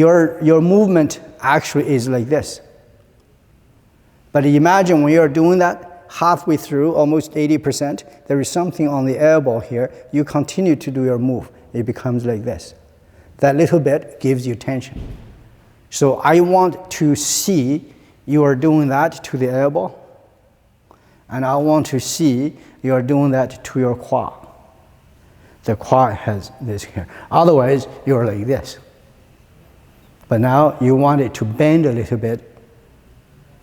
Your movement actually is like this. But imagine when you're doing that, halfway through, almost 80%, there is something on the elbow here. You continue to do your move. It becomes like this. That little bit gives you tension. So I want to see you are doing that to the elbow, and I want to see you are doing that to your quad. The quad has this here. Otherwise, you're like this. But now you want it to bend a little bit,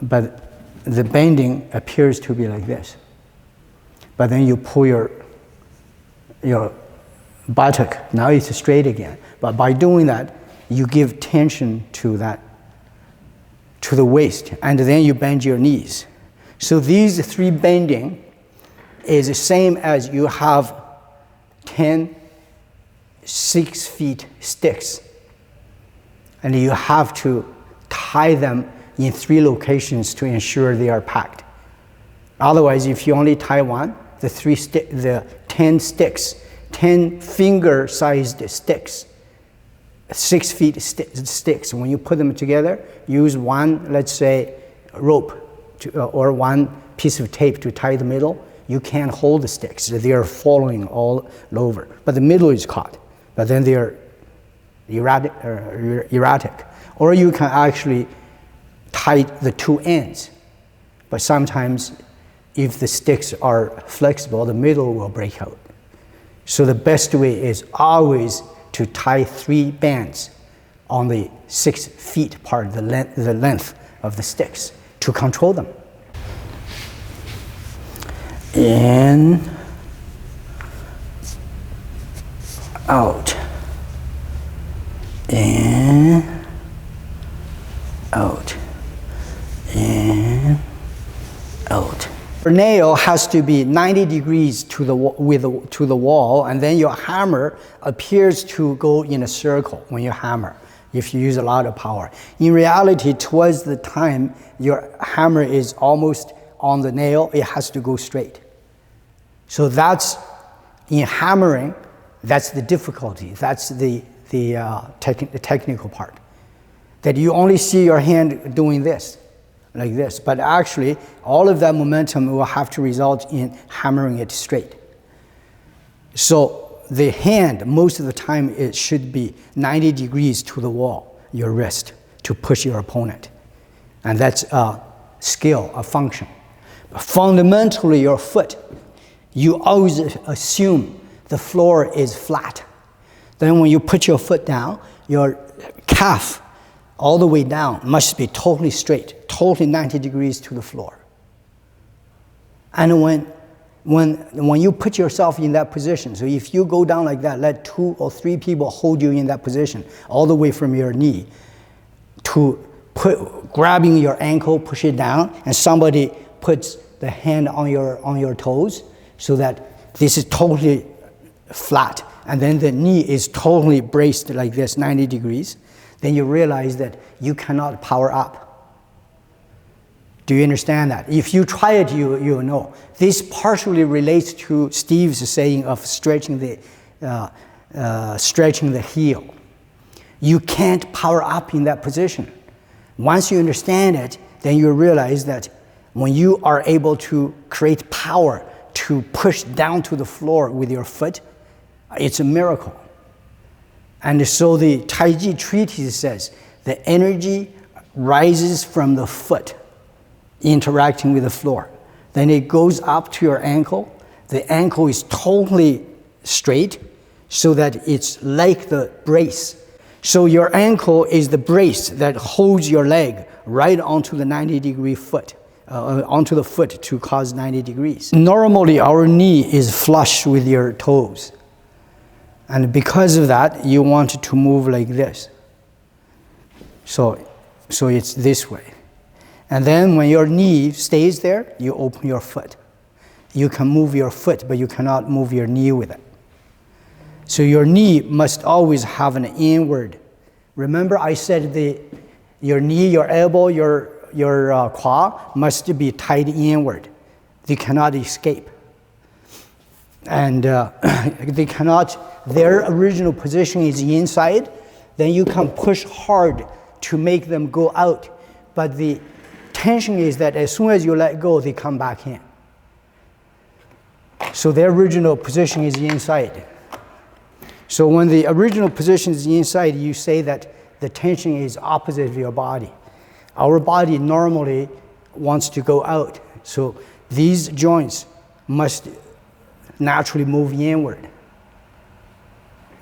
but the bending appears to be like this. But then you pull your buttock, now it's straight again. But by doing that, you give tension to that, to the waist, and then you bend your knees. So these three bending is the same as you have 10 6-foot sticks, and you have to tie them in 3 locations to ensure they are packed. Otherwise, if you only tie one, the 10 sticks, 10 finger-sized sticks, 6-foot sticks, when you put them together, use one, let's say, rope or one piece of tape to tie the middle, you can't hold the sticks. They are falling all over. But the middle is caught. But then they are erratic. Or you can actually tie the 2 ends. But sometimes, if the sticks are flexible, the middle will break out. So the best way is always to tie 3 bands on the 6 feet part, the length of the sticks, to control them. In, out, in, out, in, out. Your nail has to be 90 degrees to the wall, and then your hammer appears to go in a circle when you hammer, if you use a lot of power. In reality, towards the time your hammer is almost on the nail, it has to go straight. So that's, in hammering, that's the difficulty. That's the technical part. That you only see your hand doing this, like this. But actually, all of that momentum will have to result in hammering it straight. So the hand, most of the time, it should be 90 degrees to the wall, your wrist, to push your opponent. And that's a skill, a function. But fundamentally, your foot, you always assume the floor is flat. Then when you put your foot down, your calf all the way down must be totally straight, totally 90 degrees to the floor. And when you put yourself in that position, so if you go down like that, let 2 or 3 people hold you in that position, all the way from your knee to grabbing your ankle, push it down, and somebody puts the hand on your toes so that this is totally flat, and then the knee is totally braced like this, 90 degrees, then you realize that you cannot power up. Do you understand that? If you try it, you'll know. This partially relates to Steve's saying of stretching the heel. You can't power up in that position. Once you understand it, then you realize that when you are able to create power to push down to the floor with your foot, it's a miracle. And so the Tai Chi treatise says the energy rises from the foot interacting with the floor. Then it goes up to your ankle. The ankle is totally straight so that it's like the brace. So your ankle is the brace that holds your leg right onto the 90-degree foot, onto the foot to cause 90 degrees. Normally, our knee is flush with your toes. And because of that, you want to move like this. So it's this way. And then when your knee stays there, you open your foot. You can move your foot, but you cannot move your knee with it. So your knee must always have an inward. Remember I said your knee, your elbow, your quad must be tied inward. They cannot escape. And they cannot, their original position is inside, then you can push hard to make them go out. But the tension is that as soon as you let go, they come back in. So their original position is inside. So when the original position is inside, you say that the tension is opposite of your body. Our body normally wants to go out. So these joints must naturally move inward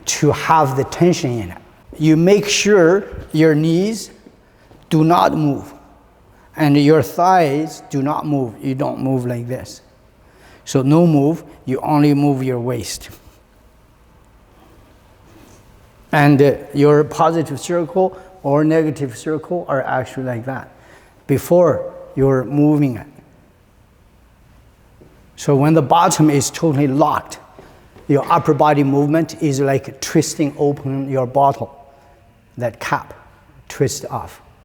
to have the tension in it. You make sure your knees do not move and your thighs do not move. You don't move like this. So no move, you only move your waist. And your positive circle or negative circle are actually like that before you're moving it. So when the bottom is totally locked, your upper body movement is like twisting open your bottle. That cap twists off.